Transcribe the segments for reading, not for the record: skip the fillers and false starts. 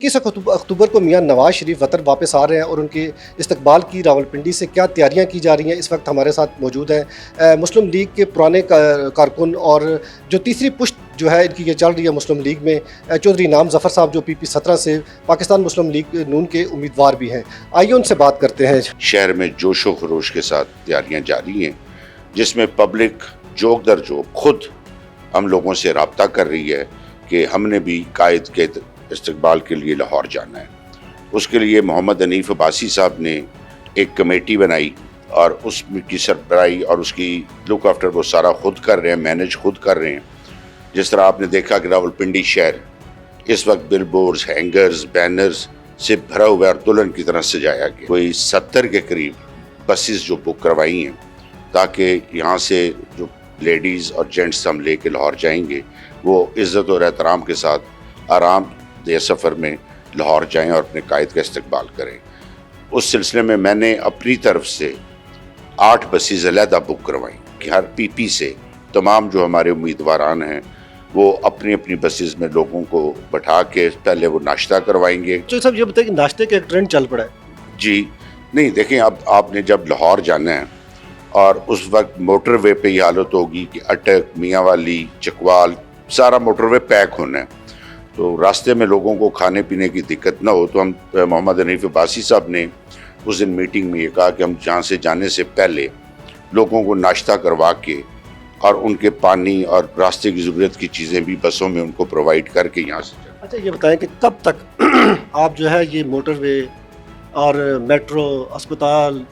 21 अक्टूबर को मियां नवाज शरीफ वतन वापस आ रहे हैं और उनके इस्तकबाल की रावलपिंडी से क्या तैयारियां की जा रही हैं, इस वक्त हमारे साथ मौजूद हैं मुस्लिम लीग के पुराने कारकुन और जो तीसरी पुश्त जो है इनकी ये चल रही है मुस्लिम लीग में, चौधरी इनाम ज़फ़र साहब जो PP 17 से पाकिस्तान मुस्लिम लीग नून के उम्मीदवार भी हैं। आइए उनसे बात करते हैं। शहर में जोशो खरोश के साथ तैयारियां जारी हैं, जिसमें पब्लिक जोक दर जोक खुद हम लोगों से रब्ता कर रही है कि हमने भी कायद के इस्तकबाल के लिए लाहौर जाना है। उसके लिए मोहम्मद हनीफ अब्बासी साहब ने एक कमेटी बनाई और उसकी सरबराही और उसकी लुक आफ्टर वो सारा खुद कर रहे हैं, मैनेज खुद कर रहे हैं। जिस तरह आपने देखा कि रावलपिंडी शहर इस वक्त बिलबोर्ड्स, हैंगर्स, बैनर्स से भरा हुआ और दुल्हन की तरह सजाया गया। कोई 70 के करीब बसेस जो बुक करवाई हैं ताकि यहाँ से जो लेडीज़ और जेंट्स हम लेके लाहौर जाएंगे वो इज़्ज़त और एहतराम के साथ आराम दे सफ़र में लाहौर जाएं और अपने कायद का इस्तकबाल करें। उस सिलसिले में मैंने अपनी तरफ से 8 बसेस अलहदा बुक करवाई कि हर PP से तमाम जो हमारे उम्मीदवारान हैं वो अपनी अपनी बसेस में लोगों को बैठा के पहले वो नाश्ता करवाएंगे। तो सब ये बताइए कि नाश्ते का एक ट्रेंड चल पड़ा है। जी नहीं, देखें, अब आपने जब लाहौर जाना है और उस वक्त मोटर वे पे ये हालत होगी कि अटक, मियाँ वाली, चकवाल सारा मोटर वे पैक होना है, तो रास्ते में लोगों को खाने पीने की दिक्कत ना हो। तो हम मोहम्मद हनीफ अब्बासी साहब ने उस दिन मीटिंग में ये कहा कि हम जहाँ से जाने से पहले लोगों को नाश्ता करवा के और उनके पानी और रास्ते की ज़रूरत की चीज़ें भी बसों में उनको प्रोवाइड करके यहाँ से जाए। अच्छा, ये बताएं कि कब तक आप जो है ये मोटरवे और मेट्रो, अस्पताल,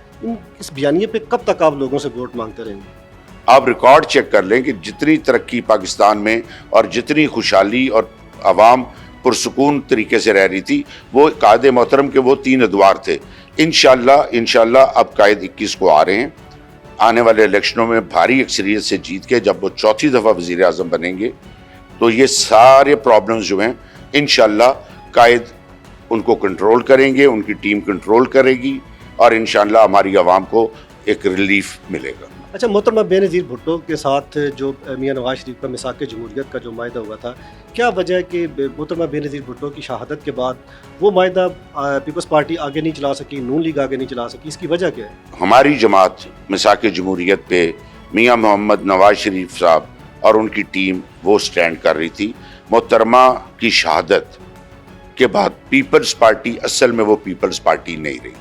इस बयानिए पे कब तक आप लोगों से वोट मांगते रहेंगे? आप रिकॉर्ड चेक कर लें कि जितनी तरक्की पाकिस्तान में और जितनी खुशहाली और आवाम पुरसुकून तरीके से रह रही थी वो कायदे मोहतरम के वो 3 अदवार थे। इंशाल्लाह अब कायद 21 को आ रहे हैं। आने वाले इलेक्शनों में भारी अक्सरियत से जीत के जब वो चौथी दफ़ा वज़ीर आज़म बनेंगे तो ये सारे प्रॉब्लम्स जो हैं इंशाल्लाह कायद उनको कंट्रोल करेंगे, उनकी टीम कंट्रोल करेगी और इंशाल्लाह हमारी आवाम को एक रिलीफ मिलेगा। अच्छा, मोहतरमा बेनज़ीर भुट्टो के साथ जो मियां नवाज शरीफ का मिसाक जमहूरियत का जो मायदा हुआ था, क्या वजह है कि मोहतरमा बेनज़ीर भुट्टो की शहादत के बाद वो मायदा पीपल्स पार्टी आगे नहीं चला सकी, नून लीग आगे नहीं चला सकी? इसकी वजह क्या है? हमारी जमात मिसाक जमहूरियत पे मियां मोहम्मद नवाज शरीफ साहब और उनकी टीम वो स्टैंड कर रही थी। मोहतरमा की शहादत के बाद पीपल्स पार्टी असल में वो पीपल्स पार्टी नहीं रही।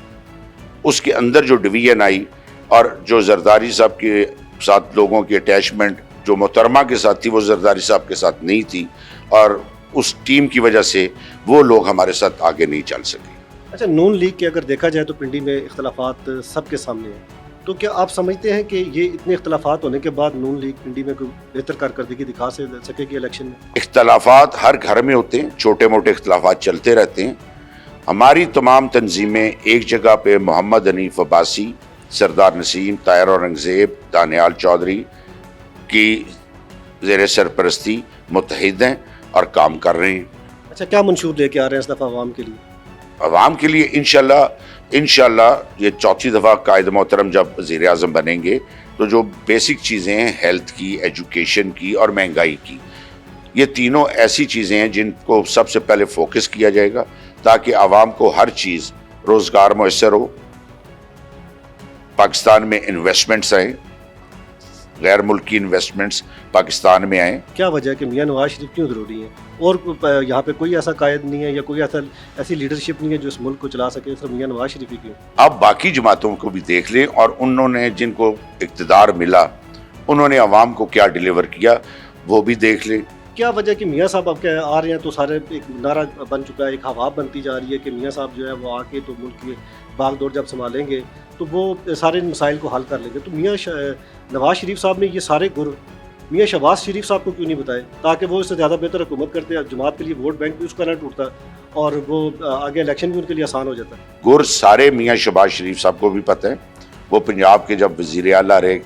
उसके अंदर जो डिवीजन आई और जो जरदारी साहब के साथ लोगों की अटैचमेंट जो मोहतरमा के साथ थी वो जरदारी साहब के साथ नहीं थी और उस टीम की वजह से वो लोग हमारे साथ आगे नहीं चल सके। अच्छा, नून लीग के अगर देखा जाए तो पिंडी में इख्तलाफात सबके सामने हैं, तो क्या आप समझते हैं कि ये इतने इख्तलाफात होने के बाद नून लीग पिंडी में कोई बेहतर कारकर्दगी दिखा सकेगी इलेक्शन में? इख्तलाफात हर घर में होते हैं, छोटे मोटे इख्तलाफात चलते रहते हैं। हमारी तमाम तंजीमें एक जगह पे मोहम्मद हनीफ अब्बासी, सरदार नसीम, ताहिर औरंगज़ेब, दानियाल चौधरी की ज़ेर सरपरस्ती मुत्तहिद हैं और काम कर रहे हैं। अच्छा, क्या मंशूर लेके आ रहे हैं इस दफ़ा आवाम के लिए? आवाम के लिए इंशाल्लाह ये चौथी दफ़ा कायद मोहतरम जब वज़ीर आज़म बनेंगे तो जो बेसिक चीज़ें हैं हेल्थ की, एजुकेशन की और महंगाई की, ये तीनों ऐसी चीज़ें हैं जिनको सबसे पहले फोकस किया जाएगा ताकि आवाम को हर चीज़, रोज़गार मैसर हो, पाकिस्तान में इन्वेस्टमेंट्स आए, गैर मुल्की इन्वेस्टमेंट्स पाकिस्तान में आए। क्या वजह है कि मियां नवाज शरीफ क्यों ज़रूरी हैं और यहाँ पे कोई ऐसा कायद नहीं है या कोई ऐसी लीडरशिप नहीं है जो इस मुल्क को चला सके, सिर्फ मियां नवाज शरीफ ही क्यों? आप बाकी जमातों को भी देख लें और उन्होंने जिनको इक़्तिदार मिला उन्होंने आवाम को क्या डिलीवर किया वो भी देख लें। क्या वजह कि मियां साहब अब क्या आ रहे हैं तो सारे एक नारा बन चुका है, एक हवा बनती जा रही है कि मियां साहब जो है वो आके तो मुल्क की बागडोर जब संभालेंगे तो वो सारे मसाइल को हल कर लेंगे। तो मियां नवाज शरीफ साहब ने ये सारे गुर मियां शहबाज शरीफ साहब को क्यों नहीं बताए ताकि वो इससे ज़्यादा बेहतर हुकूमत करते, जमात के लिए वोट बैंक भी उसका न टूटता और वो आगे इलेक्शन भी उनके लिए आसान हो जाता? गुर सारे मियां शहबाज शरीफ साहब को भी पता है। वो पंजाब के जब वज़ीर आला रहे,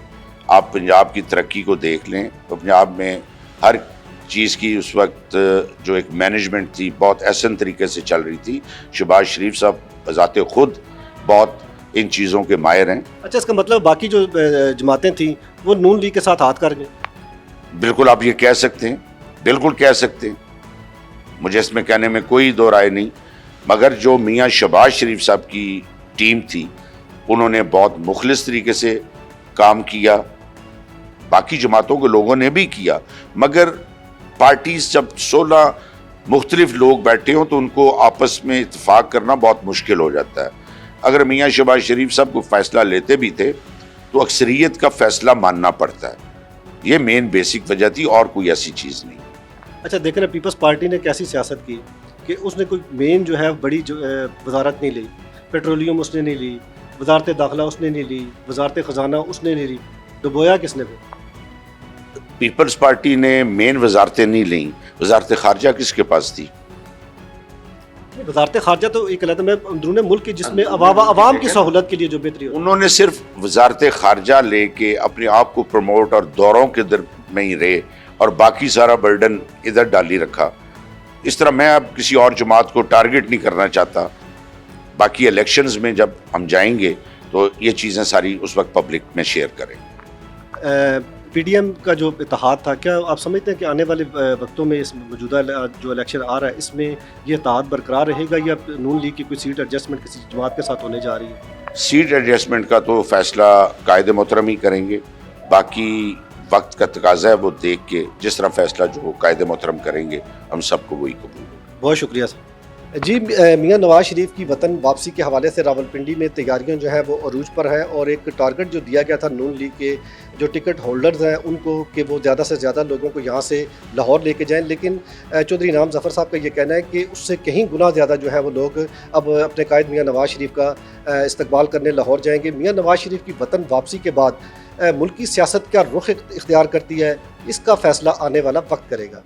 आप पंजाब की तरक्की को देख लें तो पंजाब में हर चीज़ की उस वक्त जो एक मैनेजमेंट थी बहुत एहसन तरीके से चल रही थी। शहबाज शरीफ साहब बज़ाते खुद बहुत इन चीज़ों के माहिर हैं। अच्छा, इसका मतलब बाकी जो जमातें थी वो नून लीग के साथ हाथ कर गए? बिल्कुल आप ये कह सकते हैं, बिल्कुल कह सकते हैं, मुझे इसमें कहने में कोई दो राय नहीं। مگر جو میاں شہباز شریف صاحب کی ٹیم تھی انہوں نے بہت مخلص طریقے سے کام کیا، باقی جماعتوں کے لوگوں نے بھی کیا، مگر پارٹیز جب 16 مختلف لوگ بیٹھے ہوں تو ان کو آپس میں اتفاق کرنا بہت مشکل ہو جاتا ہے۔ اگر میاں شہباز شریف صاحب کو فیصلہ لیتے بھی تھے تو اکثریت کا فیصلہ ماننا پڑتا ہے، یہ مین بیسک وجہ تھی، اور کوئی ایسی چیز نہیں۔ اچھا دیکھ رہے پیپلز پارٹی نے کیسی سیاست کی کہ اس نے کوئی مین جو ہے بڑی وزارت نہیں لی، پیٹرولیم اس نے نہیں لی، وزارت داخلہ اس نے نہیں لی، وزارت خزانہ اس نے نہیں لی، ڈبویا کس نے پھر؟ پیپلز پارٹی نے مین وزارتیں نہیں لیں، وزارت خارجہ کس کے پاس تھی؟ وزارت خارجہ تو ایک علیحدہ میں اندرون ملک کی جس میں عوام کی سہولت کے لیے جو بہتری ہو، انہوں نے صرف وزارت خارجہ لے کے اپنے آپ کو پروموٹ اور دوروں کے در میں ہی رہے اور باقی سارا برڈن ادھر ڈالی رکھا۔ اس طرح میں اب کسی اور جماعت کو ٹارگٹ نہیں کرنا چاہتا، باقی الیکشنز میں جب ہم جائیں گے تو یہ چیزیں ساری اس وقت پبلک میں شیئر کریں۔ پی ڈی ایم کا جو اتحاد تھا، کیا آپ سمجھتے ہیں کہ آنے والے وقتوں میں اس موجودہ جو الیکشن آ رہا ہے اس میں یہ اتحاد برقرار رہے گا یا نون لیگ کی کوئی سیٹ ایڈجسٹمنٹ کسی جماعت کے ساتھ ہونے جا رہی ہے؟ سیٹ ایڈجسٹمنٹ کا تو فیصلہ قائد محترم ہی کریں گے، باقی وقت کا تقاضا ہے وہ دیکھ کے جس طرح فیصلہ جو قائد محترم کریں گے ہم سب کو وہی قبول ہے۔ بہت شکریہ سر جی۔ میاں نواز شریف کی وطن واپسی کے حوالے سے راولپنڈی میں تیاریاں جو ہے وہ عروج پر ہے، اور ایک ٹارگٹ جو دیا گیا تھا نون لیگ کے جو ٹکٹ ہولڈرز ہیں ان کو کہ وہ زیادہ سے زیادہ لوگوں کو یہاں سے لاہور لے کے جائیں، لیکن چودھری انعام ظفر صاحب کا یہ کہنا ہے کہ اس سے کہیں گنا زیادہ جو ہے وہ لوگ اب اپنے قائد میاں نواز شریف کا استقبال کرنے لاہور جائیں گے۔ میاں نواز شریف کی وطن واپسی کے بعد ملکی سیاست کا رخ اختیار کرتی ہے، اس کا فیصلہ آنے والا وقت کرے گا۔